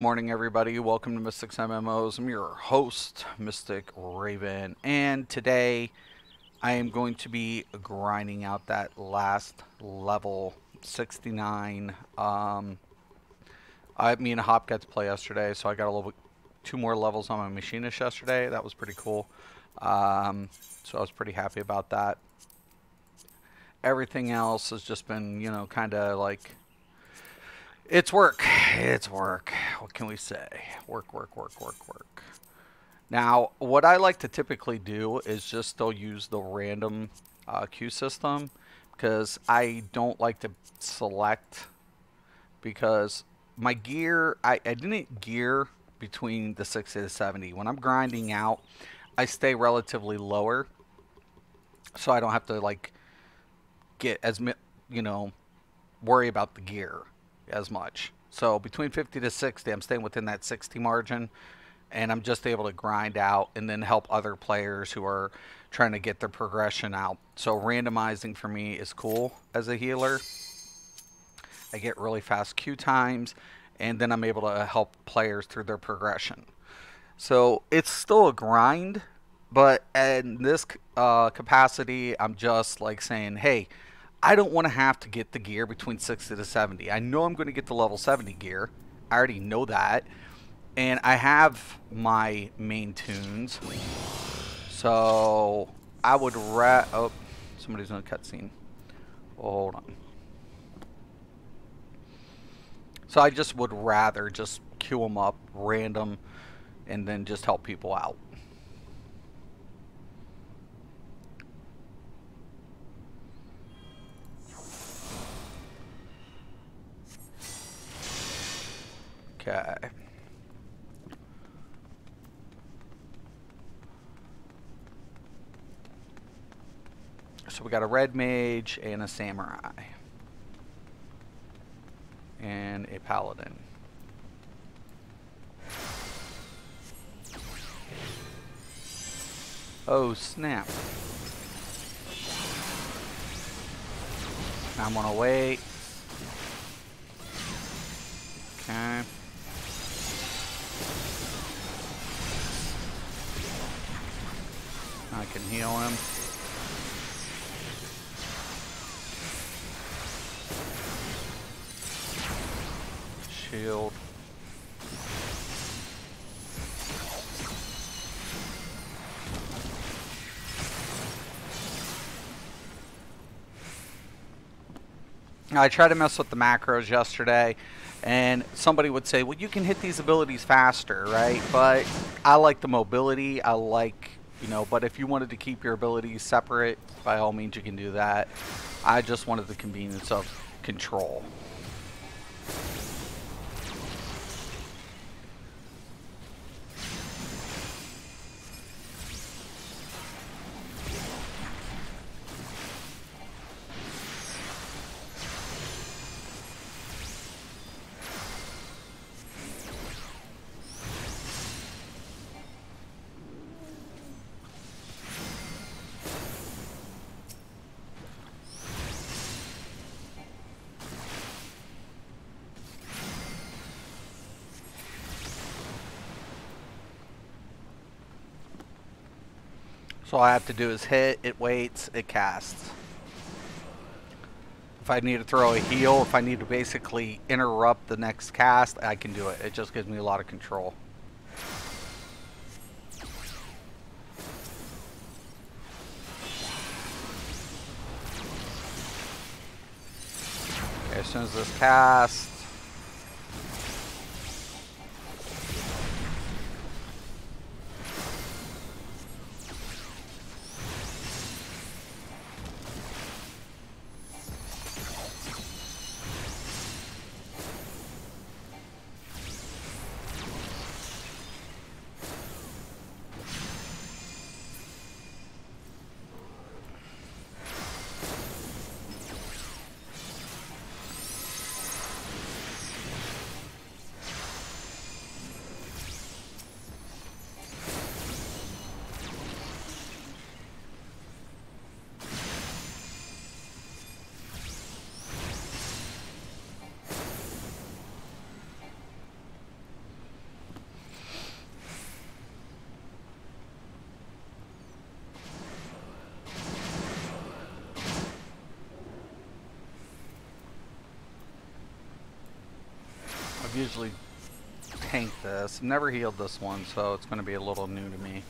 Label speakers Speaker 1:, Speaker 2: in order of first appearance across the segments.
Speaker 1: Morning, everybody. Welcome to Mystics MMOs. I'm your host, Mystic Raven, and today I am going to be grinding out that last level 69. Me and Hop got to play yesterday, so I got a little bit, two more levels on my machinist yesterday. That was pretty cool. Um, so I was pretty happy about that. Everything else has just been, kind of like it's work. It's work. What can we say? Work, work, work, work, work. Now, what I like to typically do is just still use the random queue system because I don't like to select because my gear, I didn't gear between the 60 to 70. When I'm grinding out, I stay relatively lower so I don't have to like get as, you know, worry about the gear as much. So between 50 to 60, I'm staying within that 60 margin and I'm just able to grind out and then help other players who are trying to get their progression out. So randomizing for me is cool as a healer. I get really fast queue times and then I'm able to help players through their progression. So it's still a grind, but in this capacity, I'm just like saying, hey, I don't want to have to get the gear between 60 to 70. I know I'm going to get the level 70 gear. I already know that. And I have my main tunes. So I would oh, somebody's in a cutscene. Hold on. So I just would rather just queue them up random and then just help people out. Okay. So we got a red mage and a samurai. And a paladin. Oh, snap. I'm gonna wait. Okay. I can heal him. Shield. I tried to mess with the macros yesterday, and somebody would say, well, you can hit these abilities faster, right? But I like the mobility. I like, but if you wanted to keep your abilities separate, by all means, you can do that. I just wanted the convenience of control. So all I have to do is hit, it waits, it casts. If I need to throw a heal, if I need to basically interrupt the next cast, I can do it. It just gives me a lot of control. Okay, as soon as this casts, usually tank this. Never healed this one, so it's going to be a little new to me.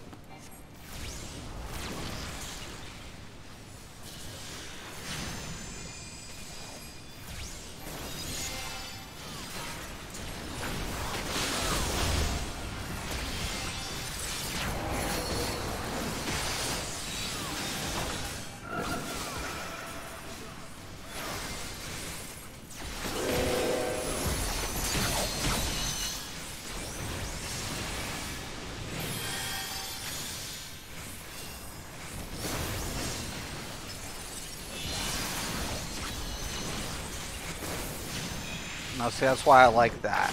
Speaker 1: Now see, that's why I like that.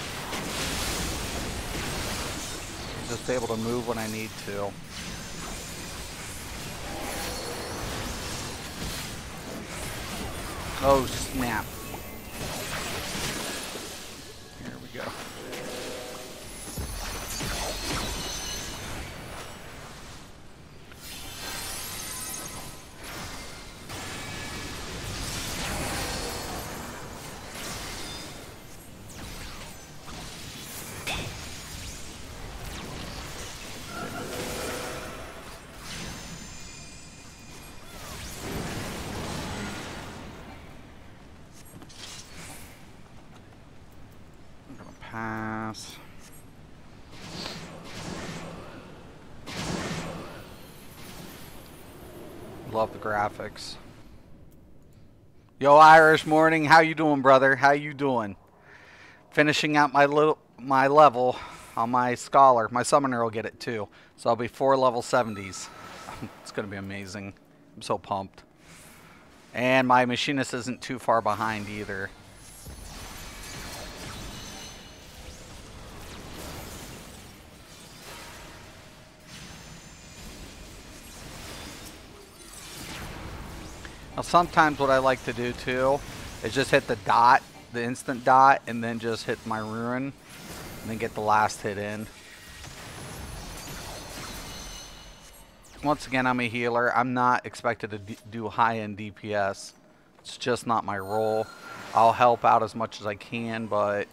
Speaker 1: Just able to move when I need to. Oh snap. Here we go. Pass. Love the graphics. Yo, Irish morning. How you doing, brother? How you doing? Finishing out my level on my scholar. My summoner will get it too. So I'll be 4 level 70s. It's gonna be amazing. I'm so pumped. And my machinist isn't too far behind either. Now sometimes what I like to do too is just hit the dot, the instant dot, and then just hit my ruin, and then get the last hit in. Once again, I'm a healer. I'm not expected to do high-end DPS. It's just not my role. I'll help out as much as I can, but...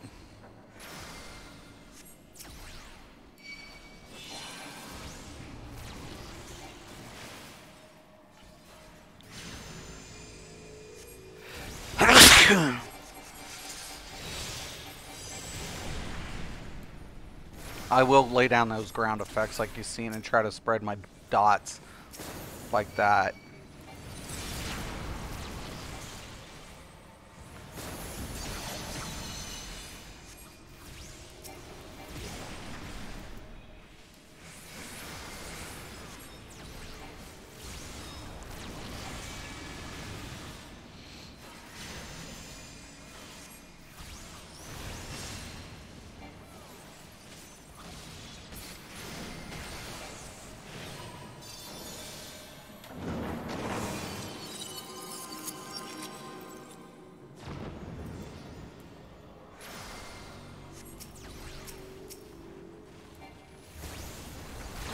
Speaker 1: I will lay down those ground effects like you've seen and try to spread my dots like that.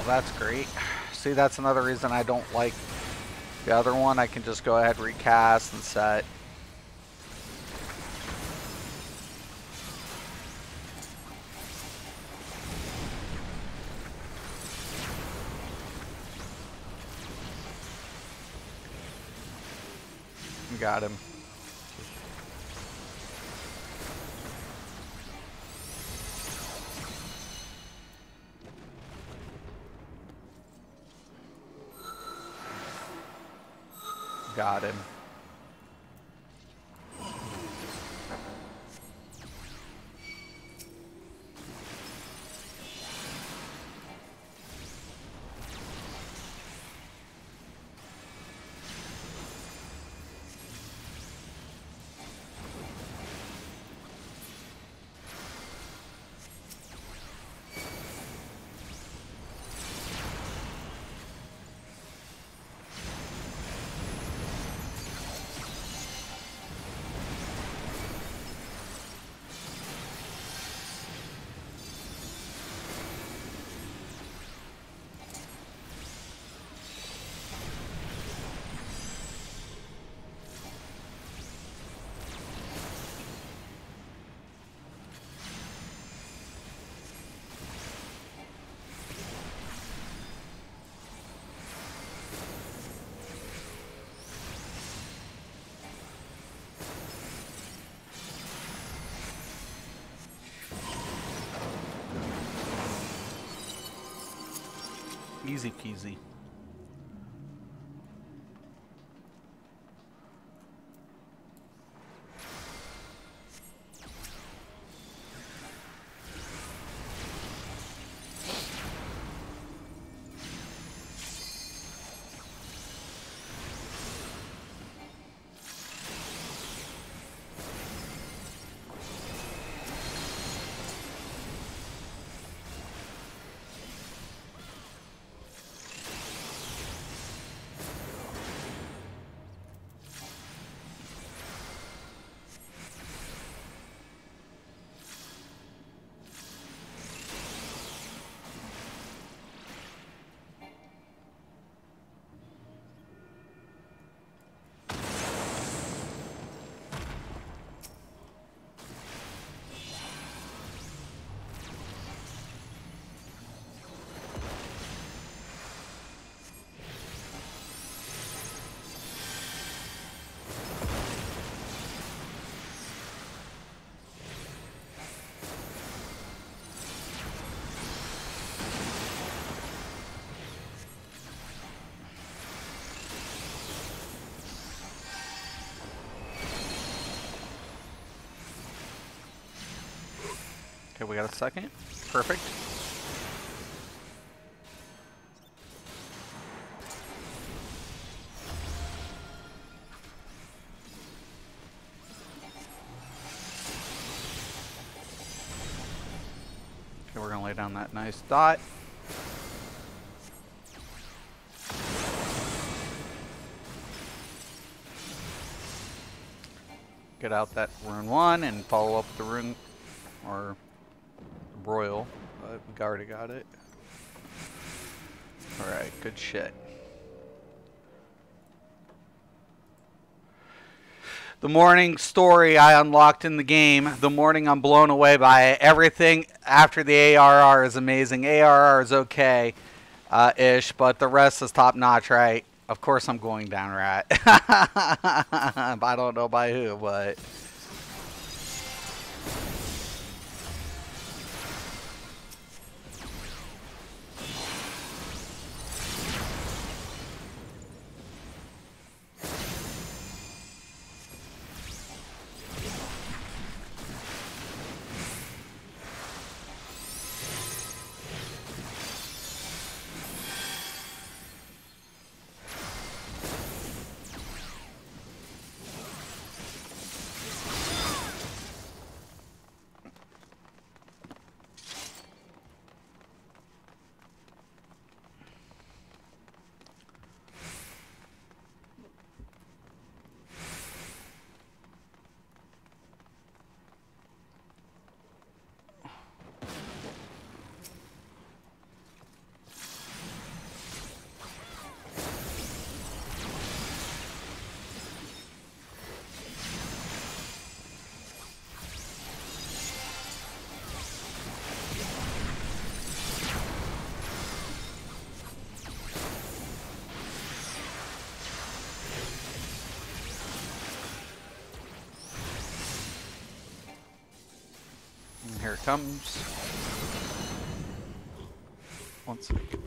Speaker 1: That's great. See, that's another reason I don't like the other one. I can just go ahead, recast, and set. Got him. Got him. Easy peasy. Okay, we got a second. Perfect. Okay, we're gonna lay down that nice dot. Get out that rune 1 and follow up the rune or royal. We already got it. Alright, good shit. The morning story I unlocked in the game. The morning I'm blown away by it. Everything after the ARR is amazing. ARR is okay, ish, but the rest is top notch, right? Of course I'm going down rat. I don't know by who, but... Here it comes. One second.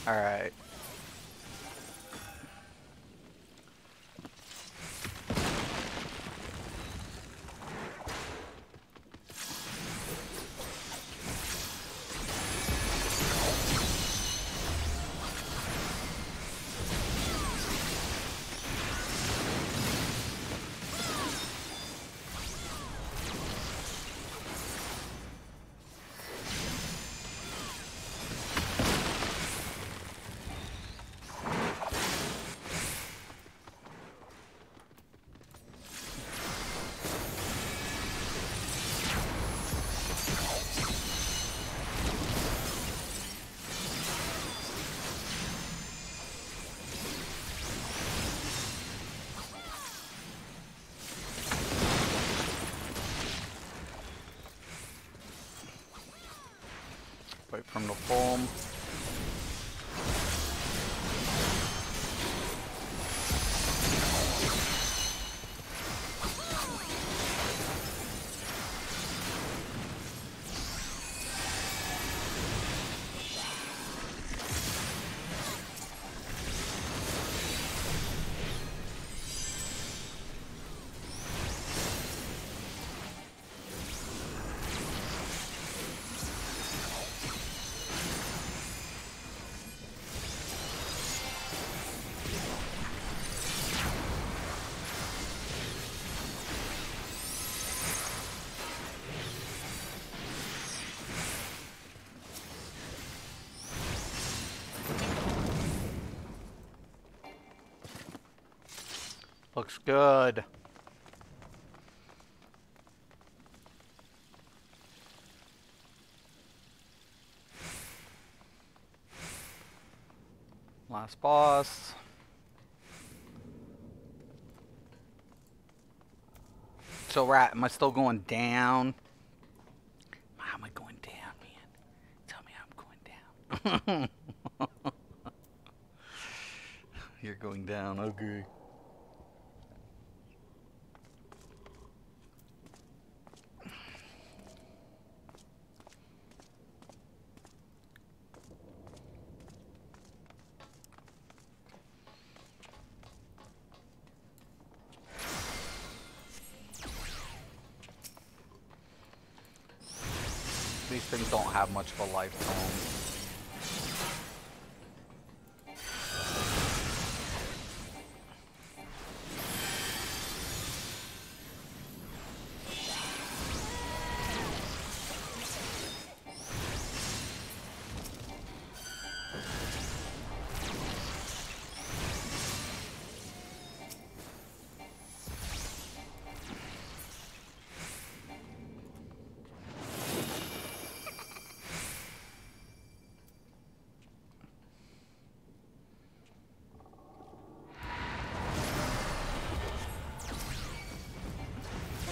Speaker 1: All right. Wait for him to foam. Looks good. Last boss. So, Rat, am I still going down? How am I going down, man? Tell me how I'm going down. You're going down, okay. These things don't have much of a lifetime.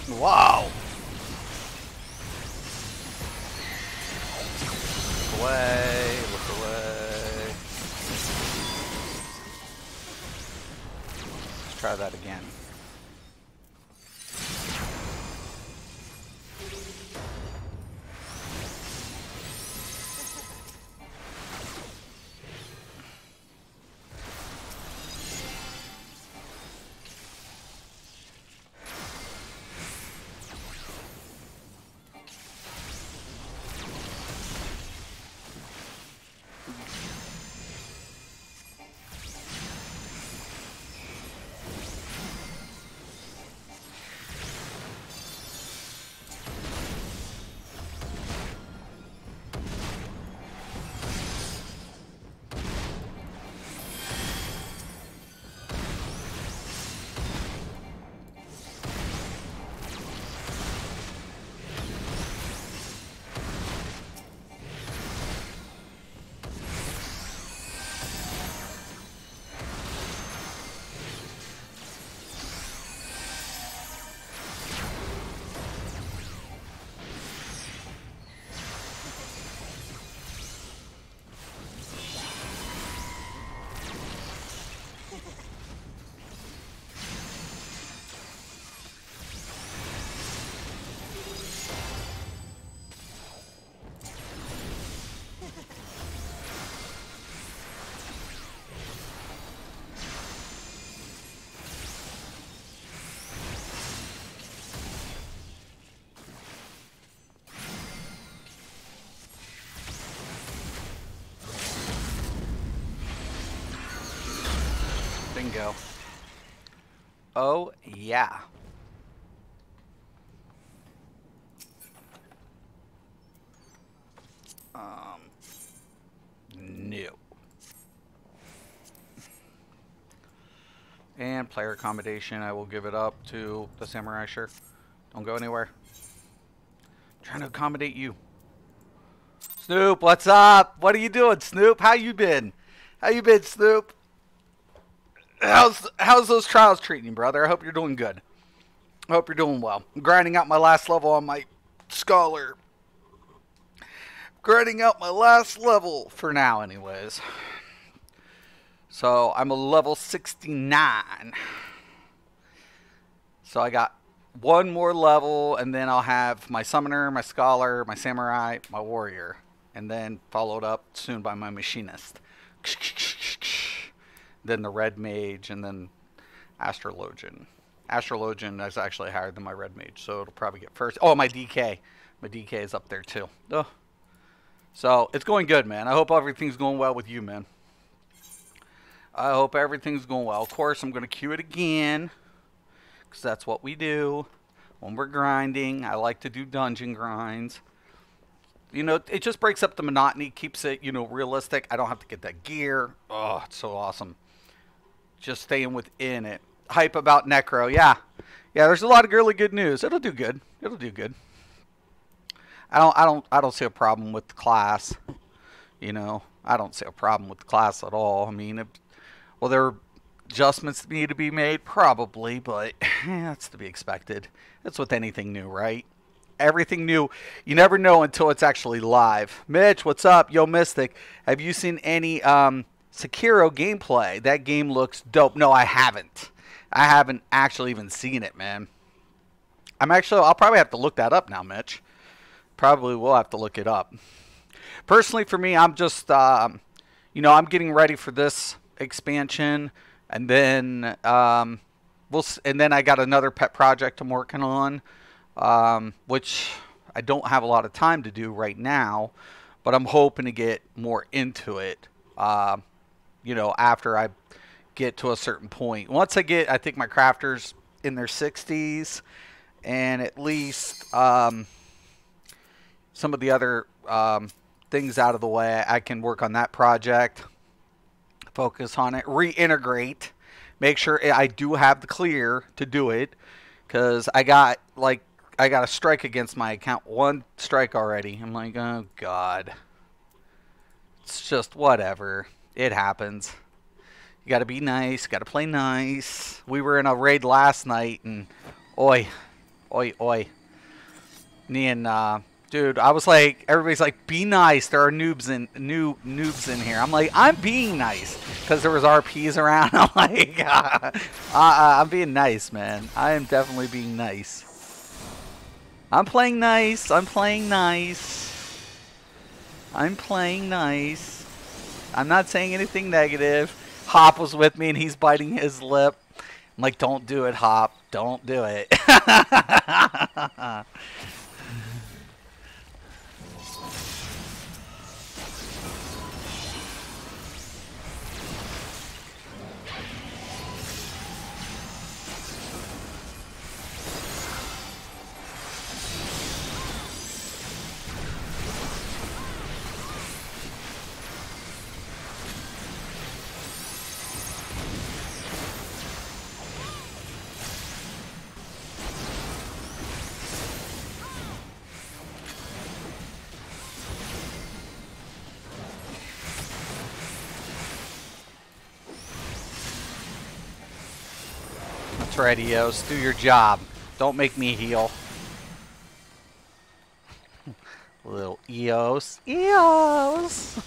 Speaker 1: Wow! Look away, look away. Let's try that again. Bingo. Oh, yeah. No. And player accommodation, I will give it up to the samurai shirt. Don't go anywhere. I'm trying to accommodate you. Snoop, what's up? What are you doing, Snoop? How you been? How you been, Snoop? How's those trials treating you, brother? I hope you're doing good. I hope you're doing well. I'm grinding out my last level on my scholar. grinding out my last level for now anyways. So I'm a level 69. So I got one more level, and then I'll have my summoner, my scholar, my samurai, my warrior, and then followed up soon by my machinist. Then the red mage, and then astrologian. Astrologian is actually higher than my red mage, so it'll probably get first. Oh, my DK. My DK is up there too. Oh. So it's going good, man. I hope everything's going well with you, man. I hope everything's going well. Of course, I'm going to queue it again, because that's what we do when we're grinding. I like to do dungeon grinds. You know, it just breaks up the monotony, keeps it, you know, realistic. I don't have to get that gear. Oh, it's so awesome. Just staying within it. Hype about Necro. Yeah. Yeah, there's a lot of really good news. It'll do good. It'll do good. I don't see a problem with the class. You know, I don't see a problem with the class at all. I mean, well, there are adjustments that need to be made, probably, but that's to be expected. That's with anything new, right? Everything new, you never know until it's actually live. Mitch, what's up? Yo, Mystic, have you seen any Sekiro gameplay? That game looks dope. No, I haven't. I haven't actually even seen it, man. I'll probably have to look that up now, Mitch. Probably will have to look it up. Personally, for me, I'm just, you know, I'm getting ready for this expansion, and then and then I got another pet project I'm working on, which I don't have a lot of time to do right now, but I'm hoping to get more into it, you know, after I get to a certain point. Once I think my crafters in their 60s, and at least some of the other things out of the way, I can work on that project, focus on it, reintegrate, make sure I do have the clear to do it, because I got a strike against my account. 1 strike already. I'm like, oh god, it's just whatever, it happens. You got to be nice, got to play nice. We were in a raid last night, and oi. Me and dude, I was like, everybody's like, be nice. There are noobs in here. I'm like, I'm being nice, because there was RPs around. I'm like, I'm being nice, man. I am definitely being nice. I'm playing nice. I'm playing nice. I'm playing nice. I'm not saying anything negative. Hop was with me, and he's biting his lip. I'm like, don't do it, Hop. Don't do it. That's right, Eos. Do your job. Don't make me heal. Little Eos. Eos!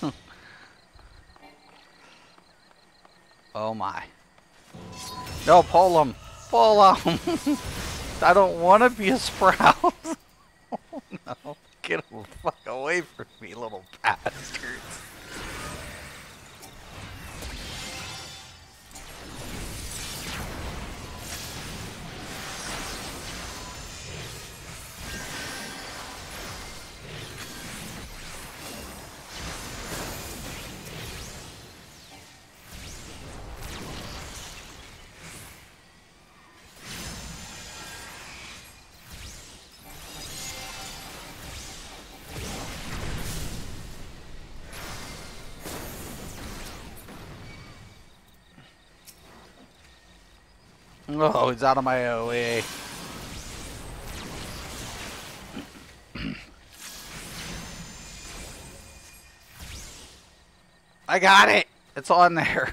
Speaker 1: Oh my. No, pull him. Pull him. I don't want to be a sprout. Oh no. Get him the fuck away from me, little bastards. Oh, he's out of my way. I got it. It's on there.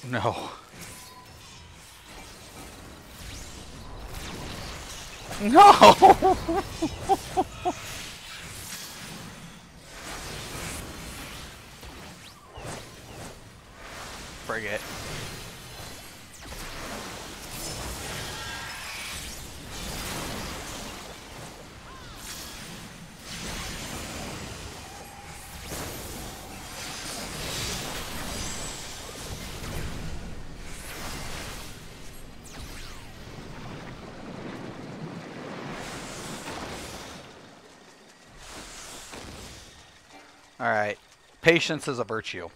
Speaker 1: No. No! Bring it. Alright. Patience is a virtue.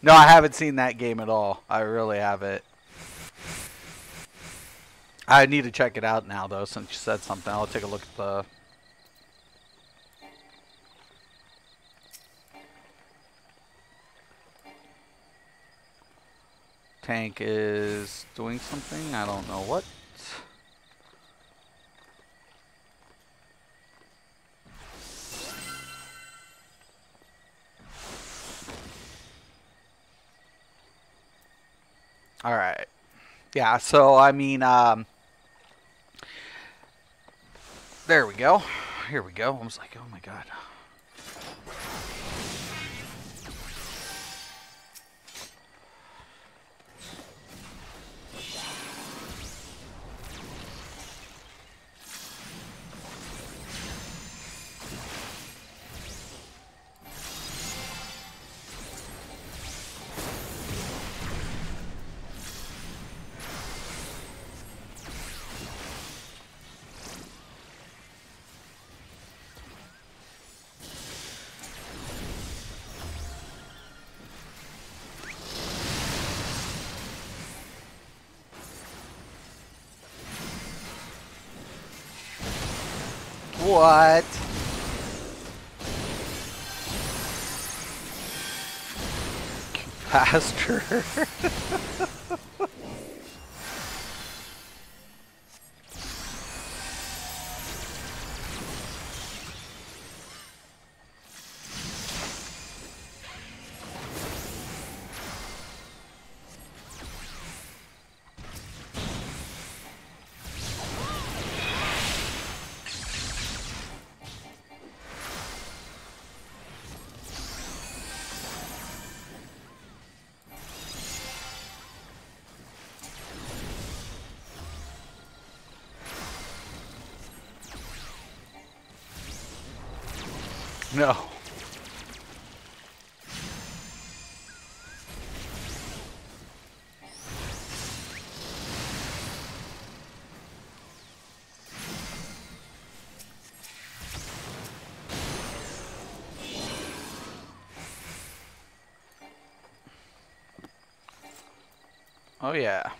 Speaker 1: No, I haven't seen that game at all. I really haven't. I need to check it out now, though, since you said something. I'll take a look at the... Tank is doing something. I don't know what. All right. Yeah, so, I mean, there we go. Here we go. I was like, oh my god. What? Faster. No. Oh yeah.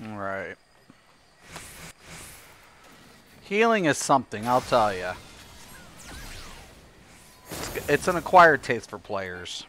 Speaker 1: All right. Healing is something, I'll tell you. It's an acquired taste for players.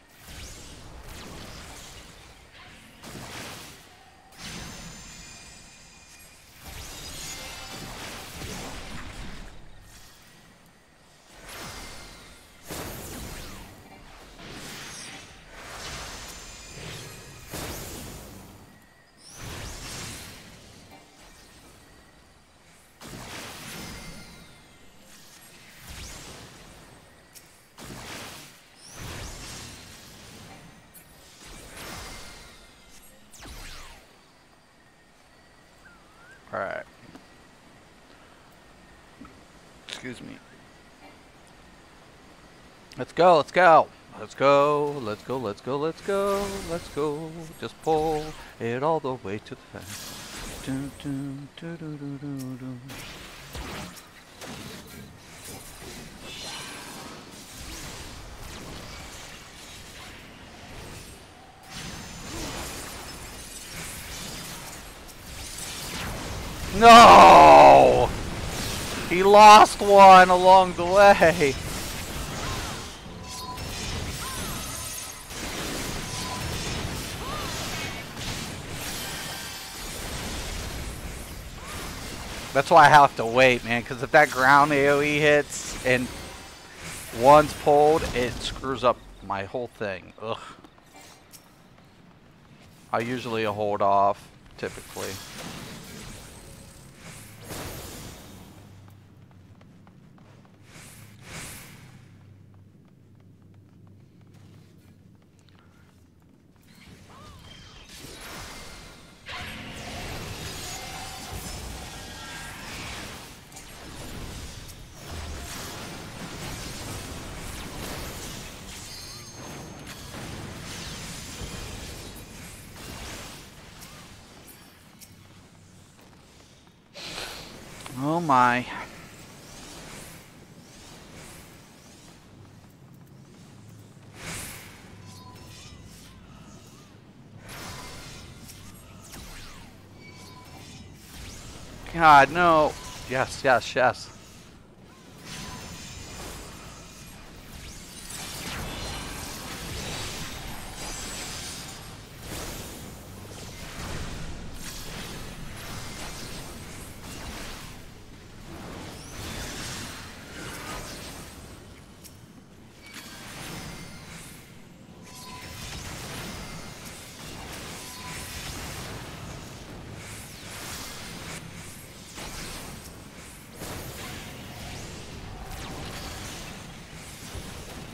Speaker 1: Alright. Excuse me. Let's go, let's go. Let's go, let's go, let's go, let's go, let's go. Just pull it all the way to the fence. Dun, dun, dun, dun, dun, dun, dun. No! He lost one along the way. That's why I have to wait, man, because if that ground AoE hits and one's pulled, it screws up my whole thing. Ugh. I usually hold off, typically. Oh my. God, no. Yes, yes, yes.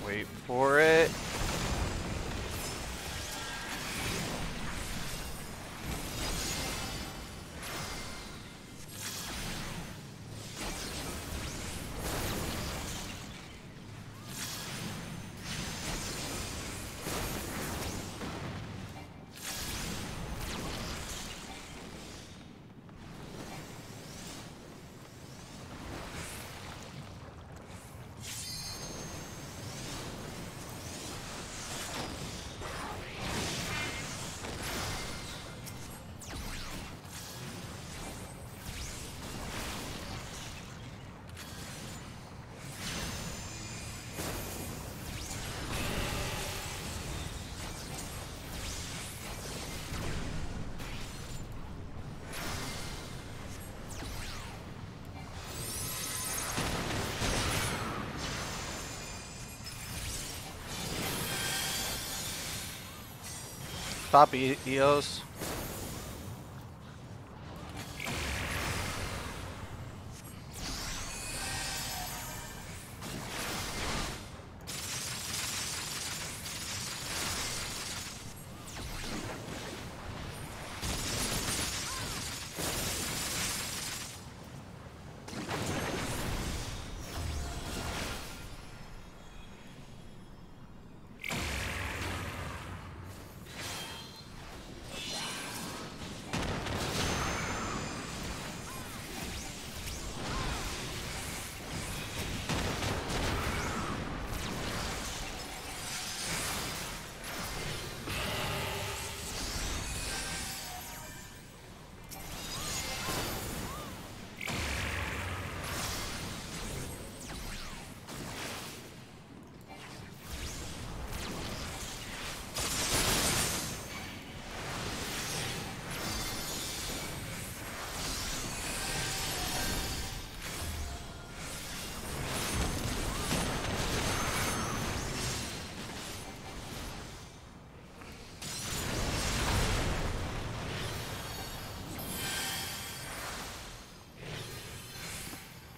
Speaker 1: Wait for it. Stop, Eos.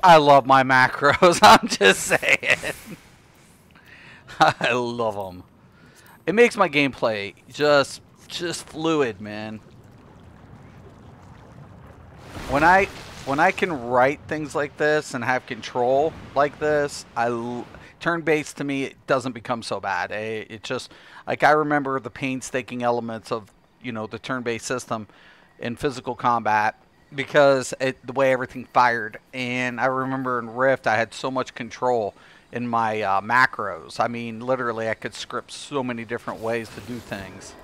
Speaker 1: I love my macros. I'm just saying. I love them. It makes my gameplay just fluid, man. When I can write things like this and have control like this, turn-based to me, it doesn't become so bad. It just like I remember the painstaking elements of the turn-based system in physical combat because the way everything fired. And I remember in Rift, I had so much control in my macros. I mean, literally, I could script so many different ways to do things.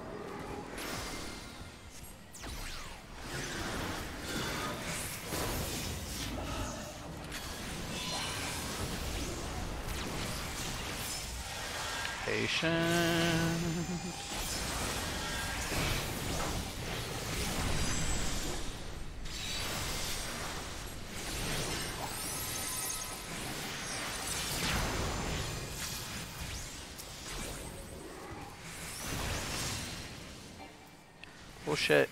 Speaker 1: Patience. Oh shit.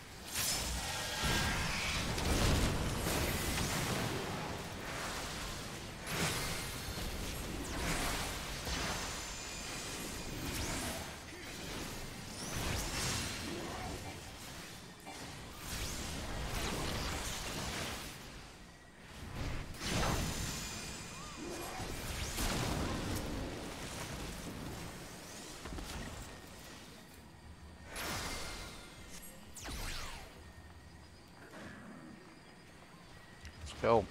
Speaker 1: Go.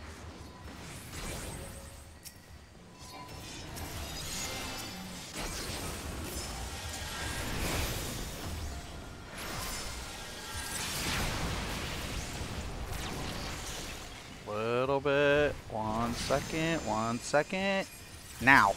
Speaker 1: Little bit. 1 second. 1 second. Now.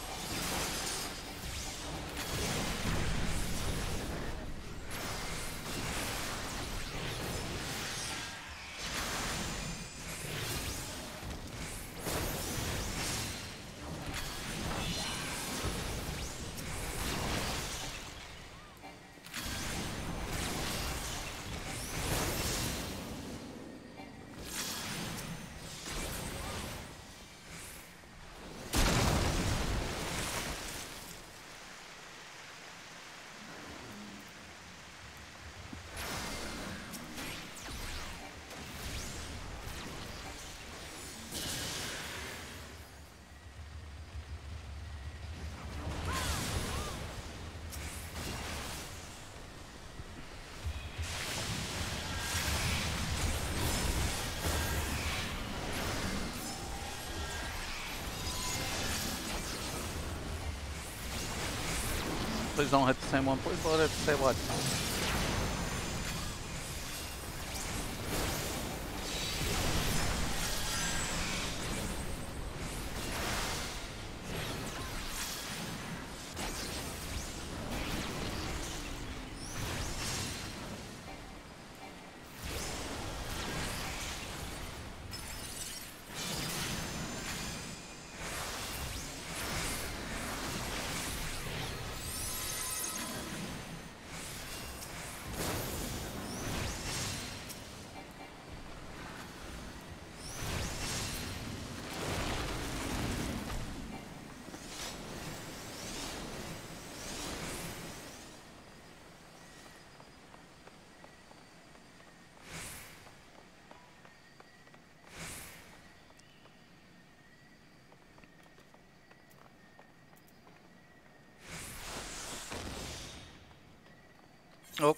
Speaker 1: Please don't hit the same one. Please don't hit the same one. Oh.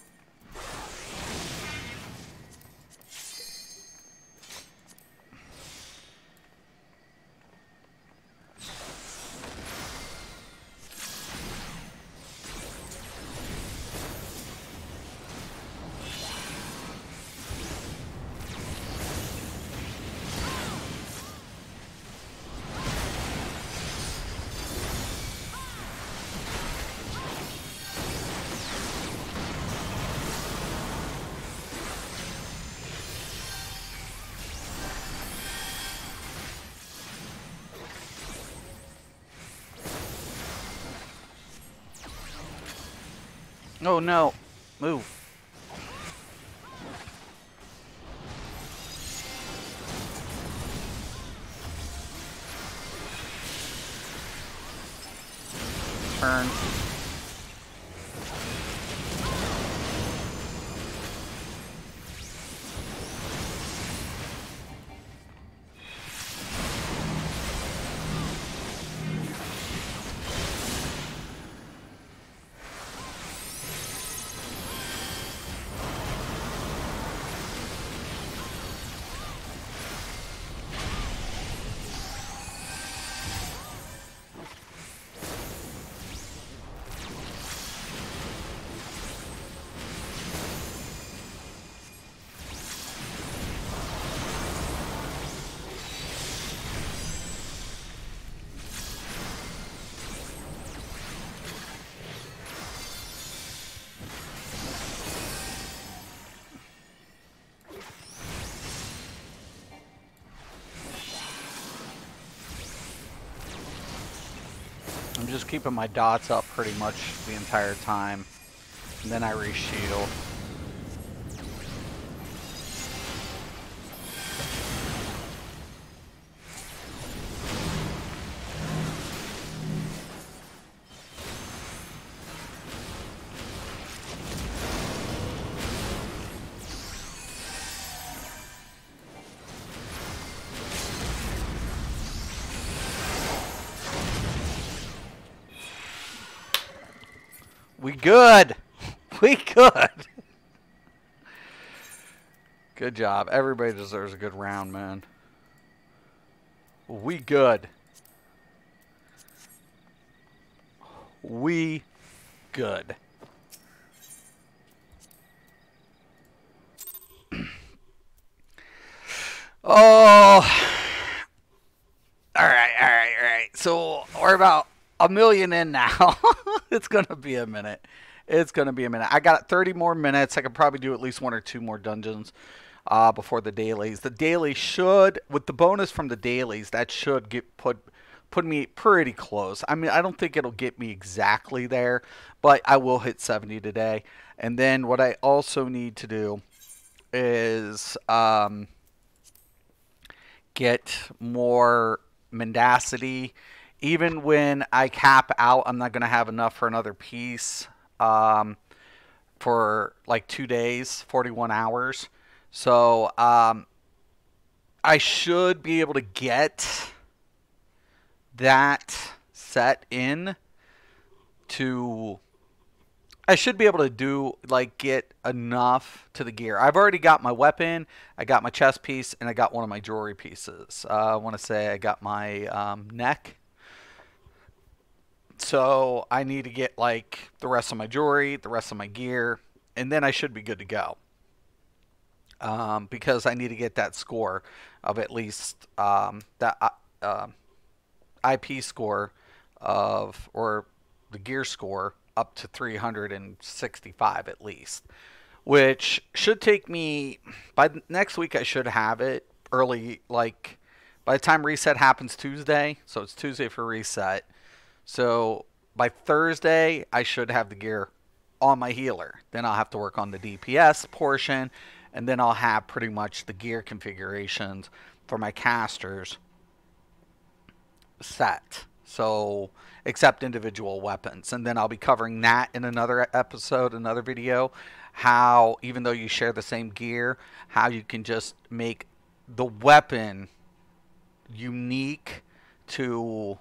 Speaker 1: Oh no. Move. Turn. just keeping my dots up pretty much the entire time. And then I reshield. We good. We good. Good job. Everybody deserves a good round, man. We good. We good. Oh. All right. So we're about a million in now. It's going to be a minute. It's going to be a minute. I got 30 more minutes. I could probably do at least 1 or 2 more dungeons before the dailies. The daily should, with the bonus from the dailies, that should get put me pretty close. I mean, I don't think it'll get me exactly there, but I will hit 70 today. And then what I also need to do is get more mendacity. Even when I cap out, I'm not going to have enough for another piece for like 2 days, 41 hours. So I should be able to get that set in to... I should be able to do, like, get enough to the gear. I've already got my weapon, I got my chest piece, and I got one of my jewelry pieces. I want to say I got my neck. So I need to get, like, the rest of my jewelry, the rest of my gear, and then I should be good to go. Because I need to get that score of at least that IP score of, or the gear score, up to 365 at least, which should take me, by next week I should have it early, like by the time reset happens Tuesday, so it's Tuesday for reset, so by Thursday I should have the gear on my healer. Then I'll have to work on the DPS portion, and then I'll have pretty much the gear configurations for my casters set. So, except individual weapons. And then I'll be covering that in another episode, another video. How, even though you share the same gear, how you can just make the weapon unique to,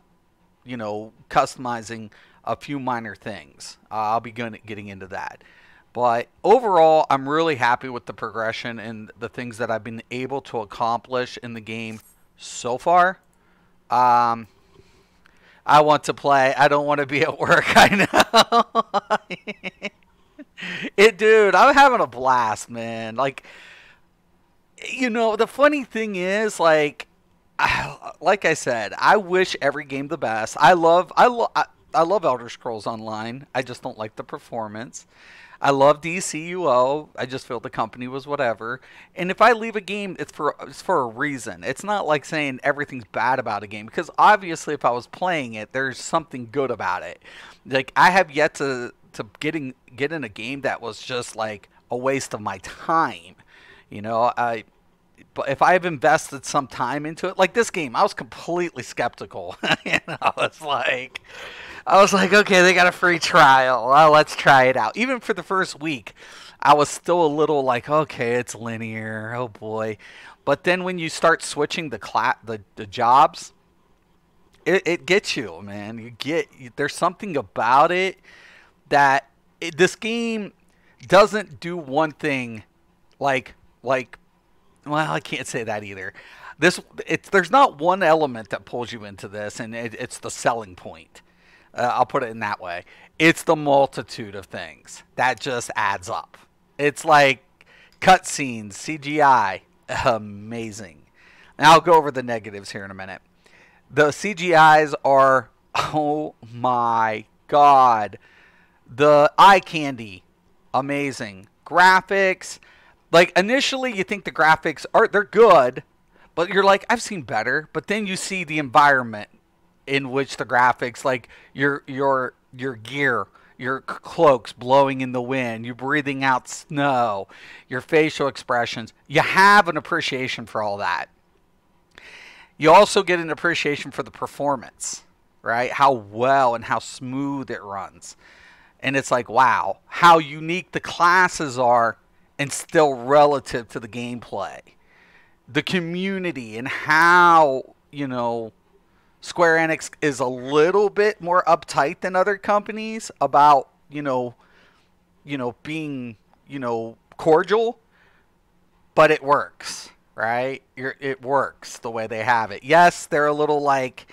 Speaker 1: you know, customizing a few minor things. I'll be getting into that. But overall, I'm really happy with the progression and the things that I've been able to accomplish in the game so far. I want to play. I don't want to be at work. I know. Dude, I'm having a blast, man. Like, you know, the funny thing is, like I said, I wish every game the best. I love Elder Scrolls Online. I just don't like the performance. I love DCUO. I just feel the company was whatever. And if I leave a game, it's for a reason. It's not like saying everything's bad about a game, because obviously if I was playing it, there's something good about it. Like, I have yet to get in a game that was just like a waste of my time. You know, but if I've invested some time into it, like this game, I was completely skeptical. You know, I was like, okay, they got a free trial. Well, let's try it out. Even for the first week, I was still a little like, okay, it's linear. Oh boy. But then when you start switching the jobs, it gets you, man. There's something about it that this game doesn't do one thing like. Well, I can't say that either. There's not one element that pulls you into this, and it's the selling point. I'll put it in that way. It's the multitude of things that just adds up. It's like cutscenes, CGI, amazing. Now I'll go over the negatives here in a minute. The CGIs are, oh my god, the eye candy, amazing. Graphics, like initially you think the graphics they're good, but you're like, I've seen better. But then you see the environment in which the graphics, like your gear, your cloaks blowing in the wind, you breathing out snow, your facial expressions, you have an appreciation for all that. You also get an appreciation for the performance, right? How well and how smooth it runs. And it's like, wow, how unique the classes are and still relative to the gameplay. The community and how, Square Enix is a little bit more uptight than other companies about, being, cordial, but it works, right? It works the way they have it. Yes, they're a little like,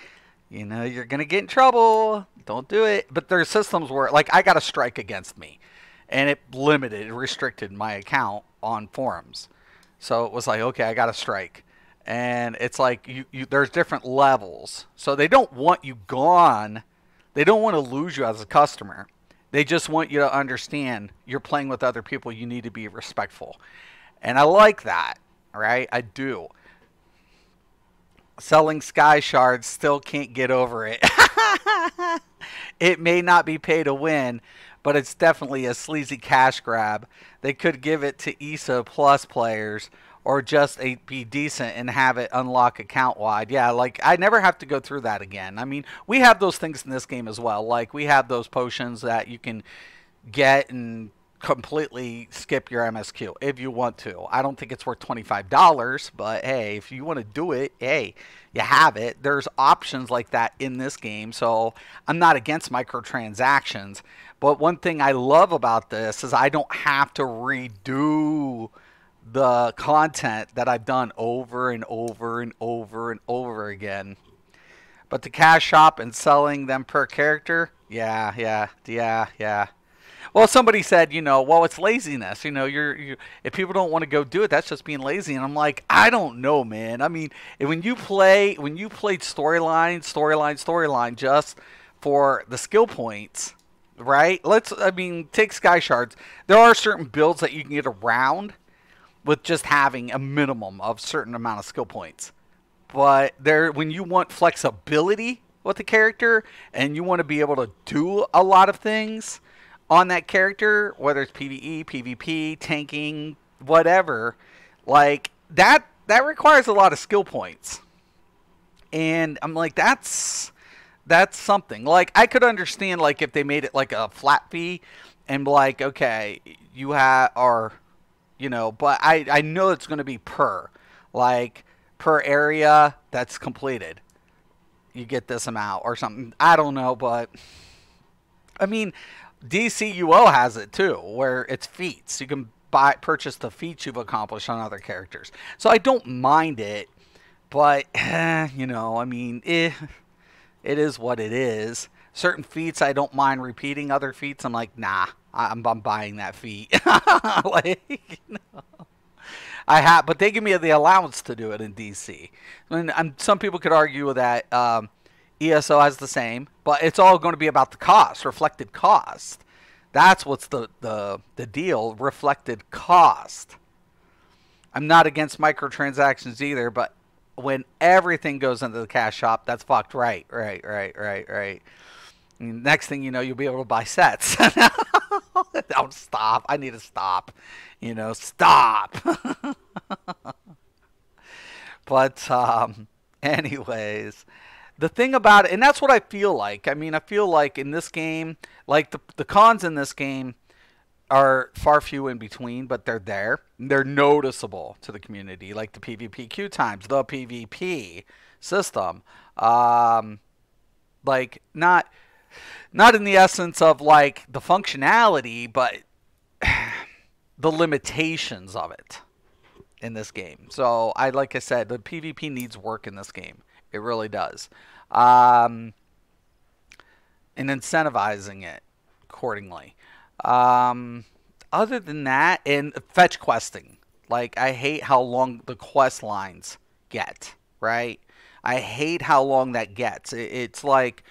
Speaker 1: you're going to get in trouble. Don't do it. But their systems were like, I got a strike against me, and it restricted my account on forums. So it was like, okay, I got a strike. And it's like there's different levels. So they don't want you gone. They don't want to lose you as a customer. They just want you to understand you're playing with other people. You need to be respectful. And I like that, right? I do. Selling Sky Shards, still can't get over it. It may not be pay to win, but it's definitely a sleazy cash grab. They could give it to ESO Plus players, or just be decent and have it unlock account wide. Yeah, like I never have to go through that again. I mean, we have those things in this game as well. Like we have those potions that you can get and completely skip your MSQ if you want to. I don't think it's worth $25, but hey, if you want to do it, hey, you have it. There's options like that in this game, so I'm not against microtransactions. But one thing I love about this is I don't have to redo the content that I've done over and over and over and over again. But the cash shop and selling them per character, yeah. Well, somebody said, well, it's laziness. If people don't want to go do it, that's just being lazy. And I'm like, I don't know, man. I mean, when you played storyline just for the skill points, right? Take Sky Shards. There are certain builds that you can get around with just having a minimum of certain amount of skill points. But when you want flexibility with the character and you want to be able to do a lot of things on that character, whether it's PvE, PvP, tanking, whatever, like that requires a lot of skill points. And I'm like, that's something. Like I could understand like if they made it like a flat fee and like, okay, you have but I know it's going to be per area that's completed. You get this amount or something. I don't know, but I mean, DCUO has it too, where it's feats. You can purchase the feats you've accomplished on other characters. So I don't mind it, but it is what it is. Certain feats I don't mind repeating. Other feats I'm like, nah, I'm buying that feat. But they give me the allowance to do it in DC. Some people could argue that ESO has the same, but it's all going to be about the cost, reflected cost. That's what's the deal, reflected cost. I'm not against microtransactions either, but when everything goes into the cash shop, that's fucked. Right. Next thing you know, you'll be able to buy sets. Don't stop. I need to stop. Stop. But anyways, the thing about it, and that's what I feel like. I mean, I feel like in this game, like the cons in this game are far few in between, but they're there. They're noticeable to the community, like the PvP queue times, the PvP system. Like not in the essence of like the functionality, but the limitations of it in this game. So like I said, the PvP needs work in this game. It really does. And incentivizing it accordingly. Other than that, and fetch questing. Like, I hate how long the quest lines get, right? I hate how long that gets. It's like,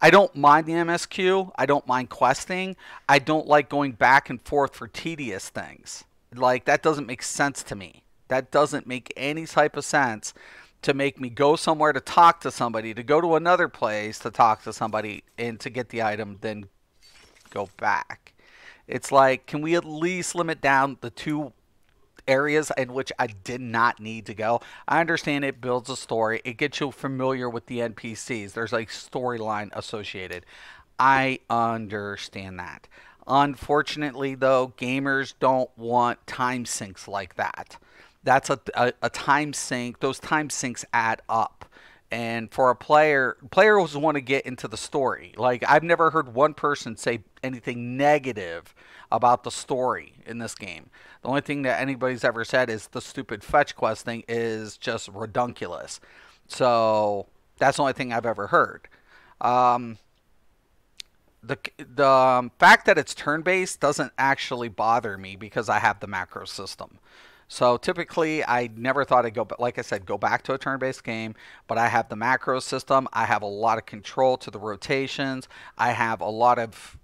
Speaker 1: I don't mind the MSQ. I don't mind questing. I don't like going back and forth for tedious things. Like, that doesn't make sense to me. That doesn't make any type of sense to make me go somewhere to talk to somebody, to go to another place to talk to somebody, and to get the item, then go back. It's like, can we at least limit down the two areas in which I did not need to go? I understand it builds a story. It gets you familiar with the NPCs. There's a storyline associated. I understand that. Unfortunately, though, gamers don't want time sinks like that. That's a time sink. Those time sinks add up. And for a players want to get into the story. Like, I've never heard one person say anything negative about the story in this game. The only thing that anybody's ever said is the stupid fetch quest thing is just redunculous. So that's the only thing I've ever heard. The fact that it's turn-based doesn't actually bother me because I have the macro system. So typically, I never thought I'd go, like I said, go back to a turn-based game, but I have the macro system. I have a lot of control to the rotations. I have a lot of,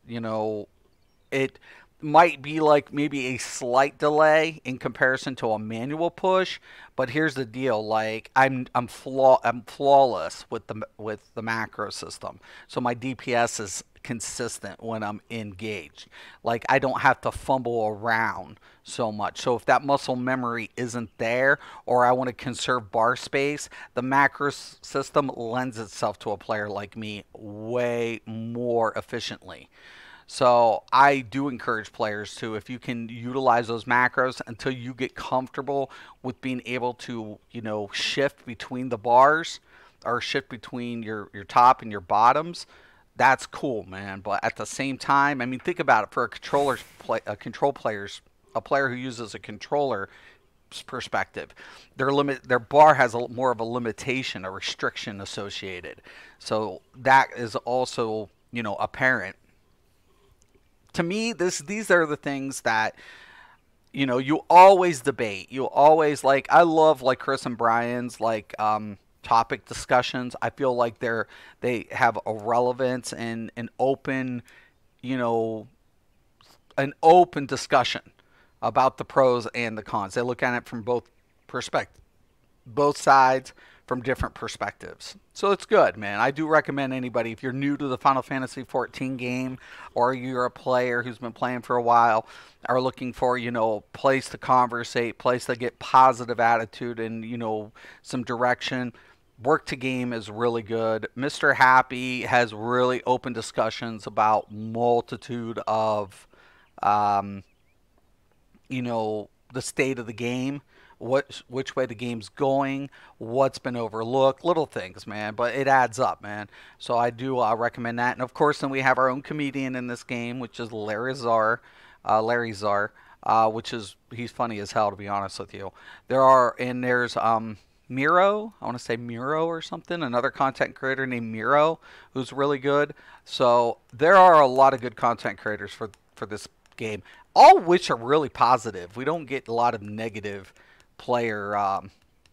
Speaker 1: it might be like maybe a slight delay in comparison to a manual push, but here's the deal: like I'm flawless with the macro system, so my DPS is consistent when I'm engaged. Like, I don't have to fumble around so much. So if that muscle memory isn't there, or I want to conserve bar space, the macro system lends itself to a player like me way more efficiently. So I do encourage players to, if you can utilize those macros until you get comfortable with being able to, shift between the bars, or shift between your top and your bottoms. That's cool, man. But at the same time, I mean, think about it. For a a player who uses a controller perspective, their bar has more of a limitation, a restriction associated. So that is also, apparent. To me, these are the things that, you always debate. You always, like, I love, like, Chris and Brian's, like, topic discussions. I feel like they have a relevance and an open, an open discussion about the pros and the cons. They look at it from both sides, from different perspectives. So it's good, man. I do recommend anybody, if you're new to the Final Fantasy XIV game, or you're a player who's been playing for a while, are looking for, place to conversate, place to get positive attitude and, some direction. Work to Game is really good. Mr. Happy has really open discussions about multitude of, the state of the game, which way the game's going, what's been overlooked, little things, man. But it adds up, man. So I do recommend that. And of course, then we have our own comedian in this game, which is Larry Czar, he's funny as hell, to be honest with you. There's Miro, I want to say Miro or something, another content creator named Miro, who's really good. So there are a lot of good content creators for this game, all of which are really positive. We don't get a lot of negative player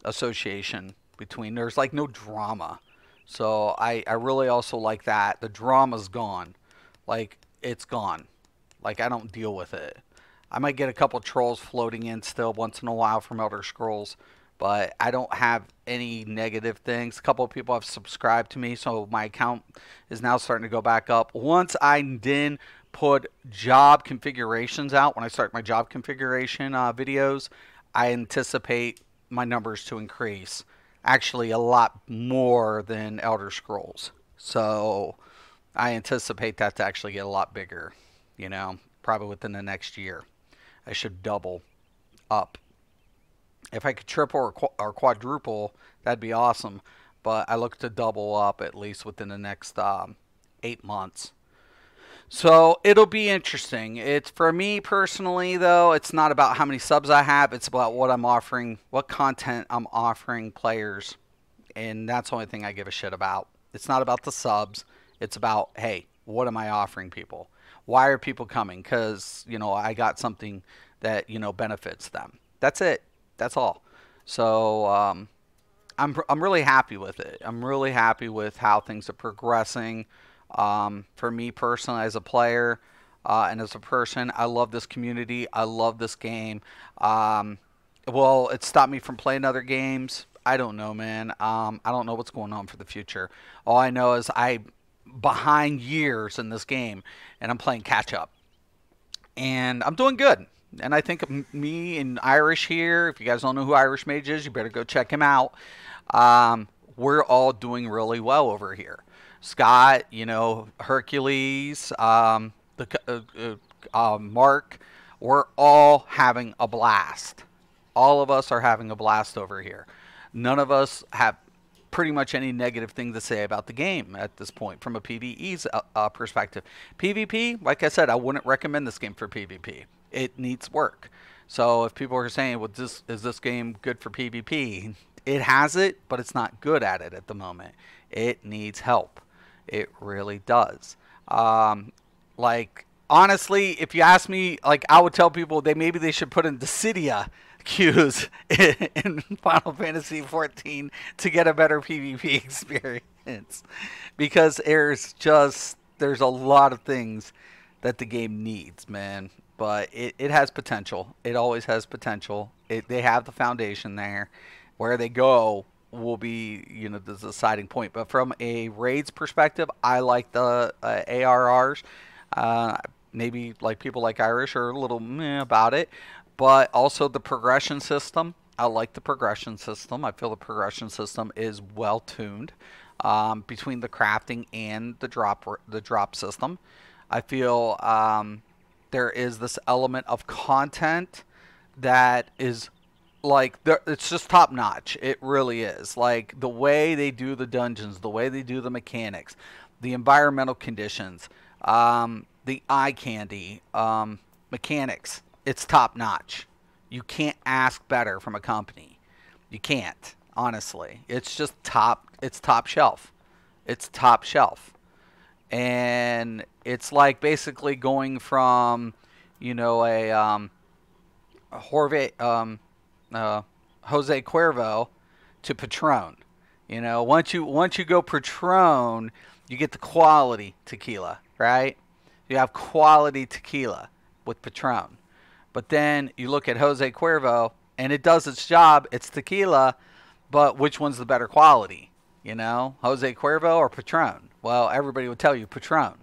Speaker 1: association between. There's like no drama. So I really also like that. The drama's gone. Like, it's gone. Like, I don't deal with it. I might get a couple trolls floating in still once in a while from Elder Scrolls, but I don't have any negative things. A couple of people have subscribed to me, so my account is now starting to go back up. Once I then put job configurations out, when I start my job configuration videos, I anticipate my numbers to increase. Actually, a lot more than Elder Scrolls. So I anticipate that to actually get a lot bigger, probably within the next year. I should double up. If I could triple or quadruple, that'd be awesome. But I look to double up at least within the next 8 months. So it'll be interesting. It's, for me personally, though, it's not about how many subs I have. It's about what I'm offering, what content I'm offering players. And that's the only thing I give a shit about. It's not about the subs. It's about, hey, what am I offering people? Why are people coming? Because, I got something that, benefits them. That's it. That's all. So I'm really happy with it. I'm really happy with how things are progressing. For me personally, as a player and as a person, I love this community. I love this game. Well, it stopped me from playing other games. I don't know, man. I don't know what's going on for the future. All I know is I behind years in this game, and I'm playing catch up, and I'm doing good. And I think me and Irish here. If you guys don't know who Irish Mage is, you better go check him out. We're all doing really well over here. Scott, Hercules, Mark, we're all having a blast. All of us are having a blast over here. None of us have pretty much any negative thing to say about the game at this point from a PvE's perspective. PvP, like I said, I wouldn't recommend this game for PvP. It needs work. So if people are saying, well, is this game good for PvP? It has it, but it's not good at it at the moment. It needs help. It really does. Like, honestly, if you ask me, like, I would tell people maybe they should put in Dissidia queues in Final Fantasy 14 to get a better PvP experience, because there's a lot of things that the game needs, man. But it has potential. It always has potential. They have the foundation there. Where they go will be, the deciding point. But from a raids perspective, I like the ARRs. Maybe like people like Irish are a little meh about it. But also the progression system. I like the progression system. I feel the progression system is well tuned between the crafting and the drop system. I feel there is this element of content that is like, it's just top notch. It really is. Like the way they do the dungeons, the way they do the mechanics, the environmental conditions, the eye candy mechanics. It's top notch. You can't ask better from a company. You can't, honestly. It's just it's top shelf. It's top shelf. And it's like basically going from, a Jose Cuervo to Patron. Once you go Patron, you get the quality tequila, right? You have quality tequila with Patron. But then you look at Jose Cuervo, and it does its job. It's tequila, but which one's the better quality? Jose Cuervo or Patron? Well, everybody would tell you Patron.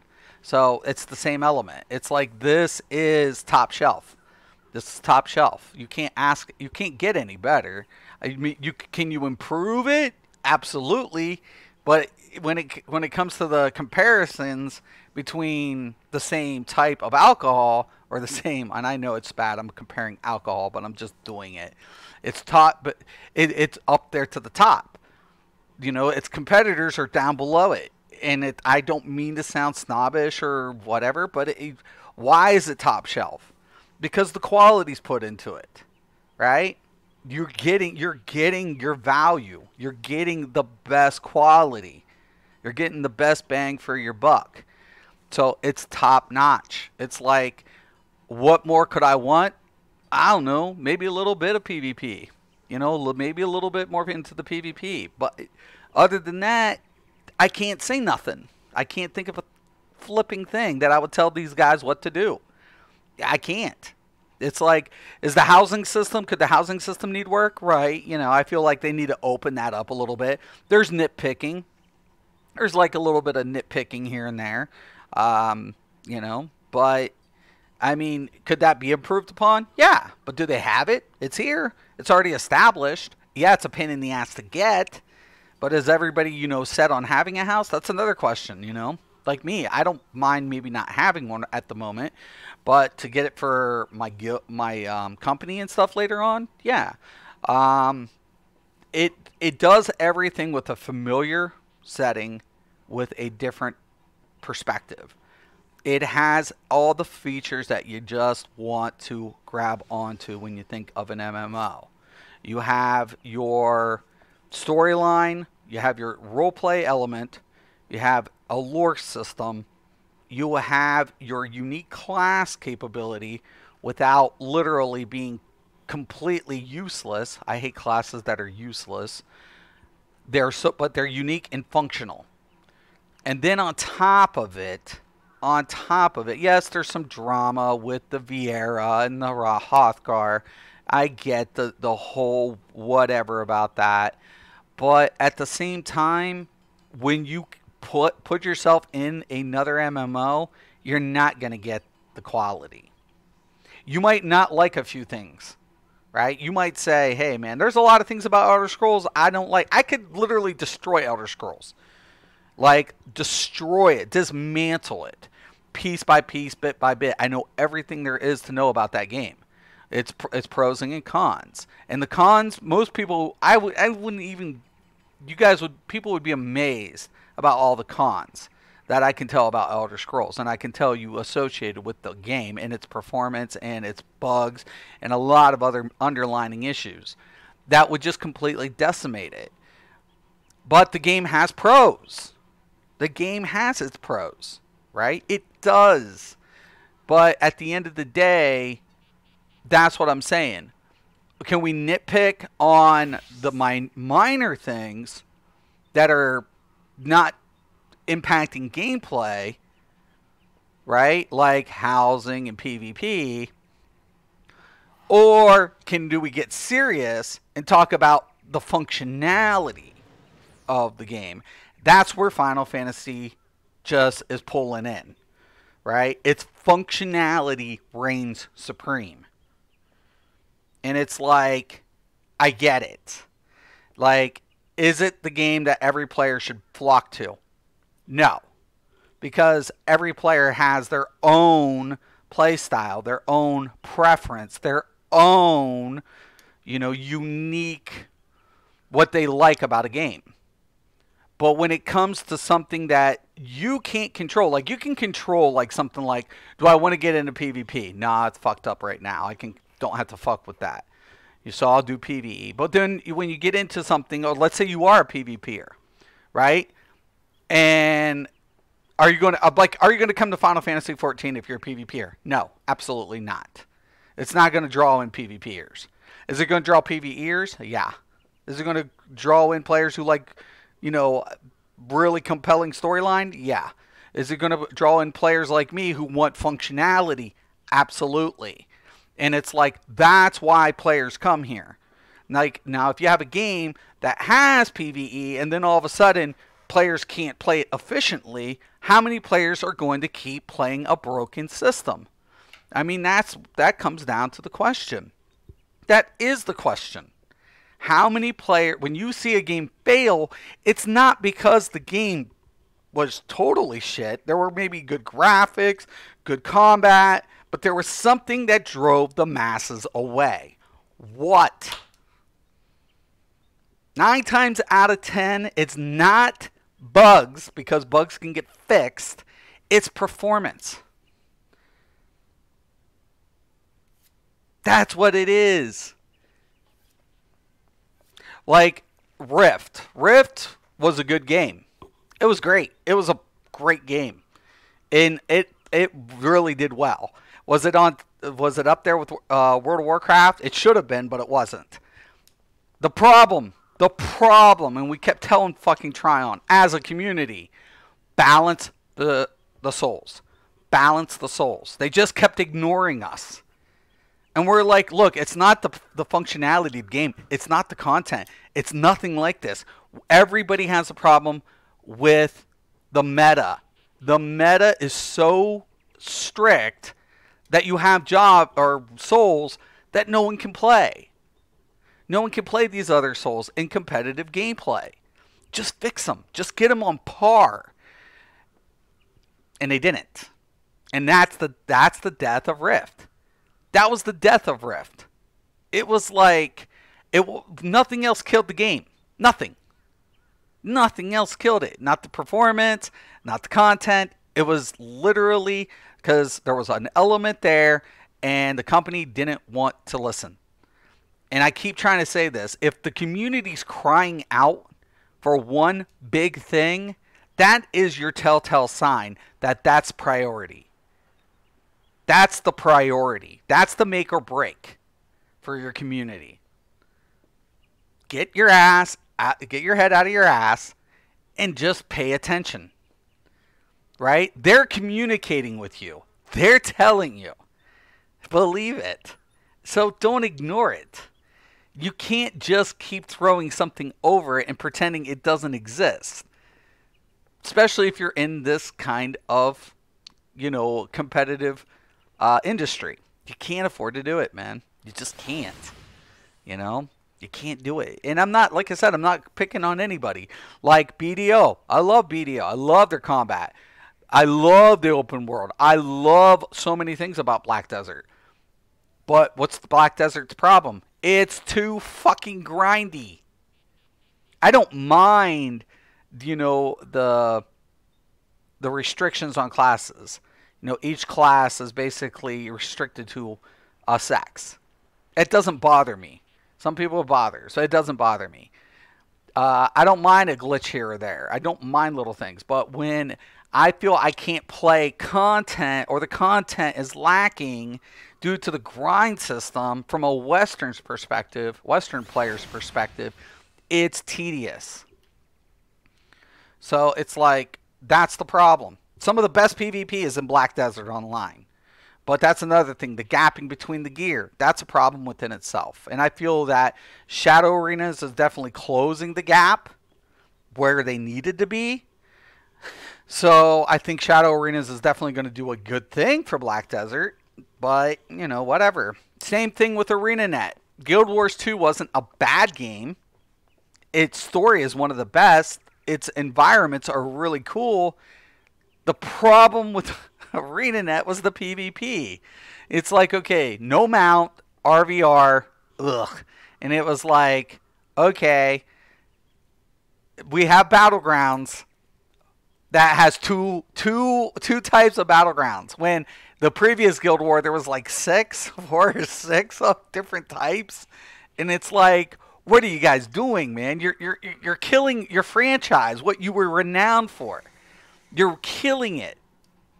Speaker 1: So it's the same element. It's like, this is top shelf. This is top shelf. You can't get any better. I mean, can you improve it? Absolutely. But when it comes to the comparisons between the same type of alcohol or the same, and I know it's bad, I'm comparing alcohol, but I'm just doing it. It's top, but it's up there to the top. Its competitors are down below it. And I don't mean to sound snobbish or whatever, but why is it top shelf? Because the quality's put into it, right? You're getting your value. You're getting the best quality. You're getting the best bang for your buck. So it's top notch. It's like, what more could I want? I don't know. Maybe a little bit of PvP. Maybe a little bit more into the PvP. But other than that, I can't say nothing. I can't think of a flipping thing that I would tell these guys what to do. I can't. It's like, could the housing system need work? Right. I feel like they need to open that up a little bit. There's nitpicking. There's like a little bit of nitpicking here and there. But I mean, could that be improved upon? Yeah. But do they have it? It's here. It's already established. Yeah, it's a pain in the ass to get. But is everybody, set on having a house? That's another question, Like me, I don't mind maybe not having one at the moment, but to get it for my company and stuff later on, yeah. It does everything with a familiar setting with a different perspective. It has all the features that you just want to grab onto when you think of an MMO. You have your storyline, you have your roleplay element, you have a lore system, you have your unique class capability without literally being completely useless. I hate classes that are useless. But they're unique and functional. And then on top of it, yes, there's some drama with the Viera and the Hrothgar I get the whole whatever about that, but at the same time, when you put yourself in another MMO, you're not going to get the quality. You might not like a few things, right? You might say, "Hey man, there's a lot of things about Elder Scrolls I don't like." I could literally destroy Elder Scrolls. Like destroy it, dismantle it, piece by piece, bit by bit. I know everything there is to know about that game. It's pros and cons. And the cons, most people, I wouldn't even, you guys would, people would be amazed about all the cons that I can tell about Elder Scrolls, and I can tell you associated with the game and its performance and its bugs and a lot of other underlining issues that would just completely decimate it. But the game has pros. The game has its pros, right? It does. But at the end of the day, that's what I'm saying. Can we nitpick on the minor things that are not impacting gameplay, right? Like housing and PvP. Or do we get serious and talk about the functionality of the game? That's where Final Fantasy just is pulling in, right? Its functionality reigns supreme. And it's like, I get it. Like, is it the game that every player should flock to? No. Because every player has their own play style, their own preference, their own, unique what they like about a game. But when it comes to something that you can't control, like you can control like something like, do I want to get into PvP? Nah, it's fucked up right now. Don't have to fuck with that. So I'll do PvE. But then when you get into something, or let's say you are a PvPer, right? And are you going to come to Final Fantasy 14 if you're a PvPer? No, absolutely not. It's not going to draw in PvPers. Is it going to draw PvEers? Yeah. Is it going to draw in players who like, really compelling storyline? Yeah. Is it going to draw in players like me who want functionality? Absolutely. And it's like, that's why players come here. Like, now, if you have a game that has PvE and then all of a sudden players can't play it efficiently, how many players are going to keep playing a broken system? I mean, that comes down to the question. That is the question. How many players, when you see a game fail, it's not because the game was totally shit. There were maybe good graphics, good combat, but there was something that drove the masses away. What? 9 times out of 10, it's not bugs, because bugs can get fixed. It's performance. That's what it is. Like Rift. Rift was a good game. It was great. It was a great game. And it really did well. Was it up there with World of Warcraft? It should have been, but it wasn't. The problem, and we kept telling fucking Tryon as a community, balance the souls. Balance the souls. They just kept ignoring us. And we're like, look, it's not the functionality of the game. It's not the content. It's nothing like this. Everybody has a problem with the meta. The meta is so strict that you have souls that no one can play. No one can play these other souls in competitive gameplay. Just fix them. Just get them on par. And they didn't. And that's the death of Rift. That was the death of Rift. It was like, nothing else killed the game. Nothing. Nothing else killed it. Not the performance, not the content. It was literally because there was an element there and the company didn't want to listen. And I keep trying to say this. If the community's crying out for one big thing, that is your telltale sign that that's priority. That's the priority. That's the make or break for your community. Get your head out of your ass and just pay attention. Right? They're communicating with you. They're telling you. Believe it. So don't ignore it. You can't just keep throwing something over it and pretending it doesn't exist. Especially if you're in this kind of, competitive industry. You can't afford to do it, man. You just can't. You know? You can't do it. And I'm not, like I said, I'm not picking on anybody. Like BDO. I love BDO. I love their combat. I love the open world. I love so many things about Black Desert. But what's the Black Desert's problem? It's too fucking grindy. I don't mind, the restrictions on classes. Each class is basically restricted to a sex. It doesn't bother me. Some people bother, so it doesn't bother me. I don't mind a glitch here or there. I don't mind little things. But when I feel I can't play content or the content is lacking due to the grind system from a Western player's perspective, it's tedious. So it's like, that's the problem. Some of the best PvP is in Black Desert Online. But that's another thing, the gapping between the gear. That's a problem within itself. And I feel that Shadow Arenas is definitely closing the gap where they needed to be. So I think Shadow Arenas is definitely going to do a good thing for Black Desert. But, whatever. Same thing with ArenaNet. Guild Wars 2 wasn't a bad game. Its story is one of the best. Its environments are really cool. The problem with ArenaNet was the PvP. It's like, okay, no mount, RVR, ugh. And it was like, okay, we have Battlegrounds that has two types of Battlegrounds. When the previous Guild War, there was like 4 or 6 of different types. And it's like, what are you guys doing, man? You're killing your franchise, what you were renowned for. You're killing it.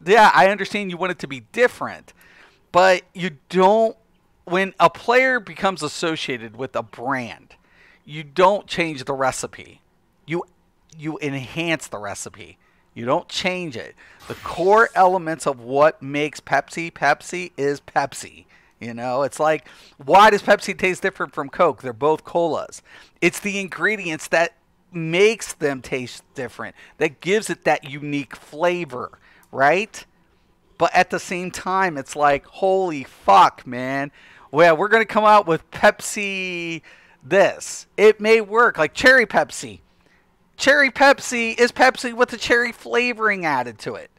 Speaker 1: Yeah, I understand you want it to be different, but you don't. When a player becomes associated with a brand, you don't change the recipe. You enhance the recipe. You don't change it. The core elements of what makes Pepsi is Pepsi. It's like, why does Pepsi taste different from Coke? They're both colas. It's the ingredients that makes them taste different, that gives it that unique flavor, right? But at the same time, it's like, holy fuck, man. Well, we're going to come out with Pepsi this. It may work, like Cherry Pepsi. Cherry Pepsi is Pepsi with the cherry flavoring added to it.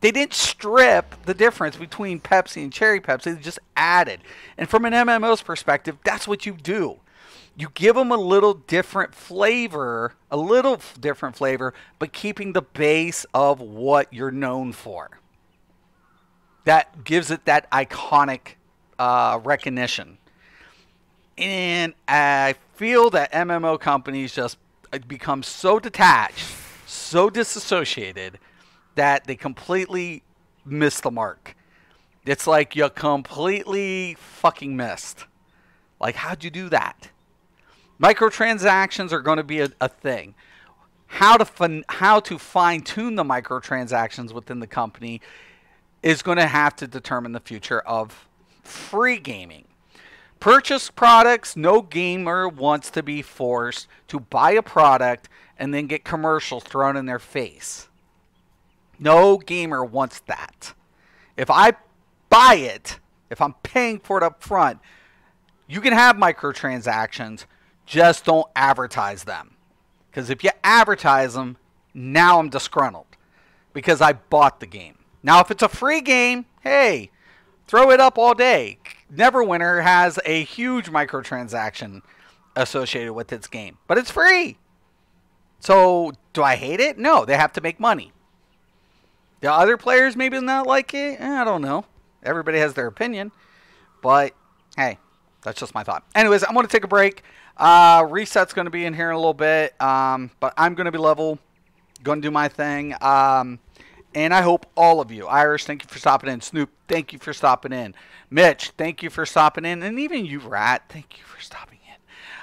Speaker 1: They didn't strip the difference between Pepsi and Cherry Pepsi. They just added. And from an MMO's perspective, that's what you do. You give them a little different flavor, but keeping the base of what you're known for. That gives it that iconic recognition. And I feel that MMO companies just become so detached, so disassociated, that they completely miss the mark. It's like you completely fucking missed. Like, how'd you do that? Microtransactions are going to be a thing. How to fine-tune the microtransactions within the company is going to have to determine the future of free gaming. Purchase products, no gamer wants to be forced to buy a product and then get commercials thrown in their face. No gamer wants that. If I buy it, if I'm paying for it up front, you can have microtransactions, just don't advertise them. Because if you advertise them, now I'm disgruntled. Because I bought the game. Now if it's a free game, hey, throw it up all day. Neverwinter has a huge microtransaction associated with its game. But it's free. So, do I hate it? No, they have to make money. The other players maybe not like it? I don't know. Everybody has their opinion. But, hey, that's just my thought. Anyways, I'm going to take a break. Reset's going to be in here in a little bit. But I'm going to be level. Going to do my thing. And I hope all of you, Irish, thank you for stopping in. Snoop, thank you for stopping in. Mitch, thank you for stopping in. And even you, Rat, thank you for stopping in.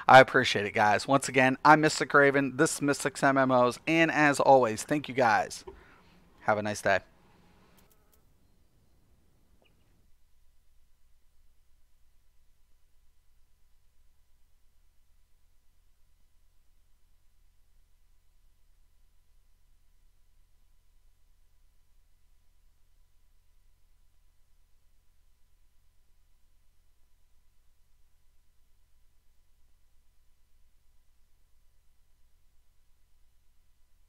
Speaker 1: I appreciate it, guys. Once again, I'm Mystic Raven. This is Mystic's MMOs. And as always, thank you, guys. Have a nice day.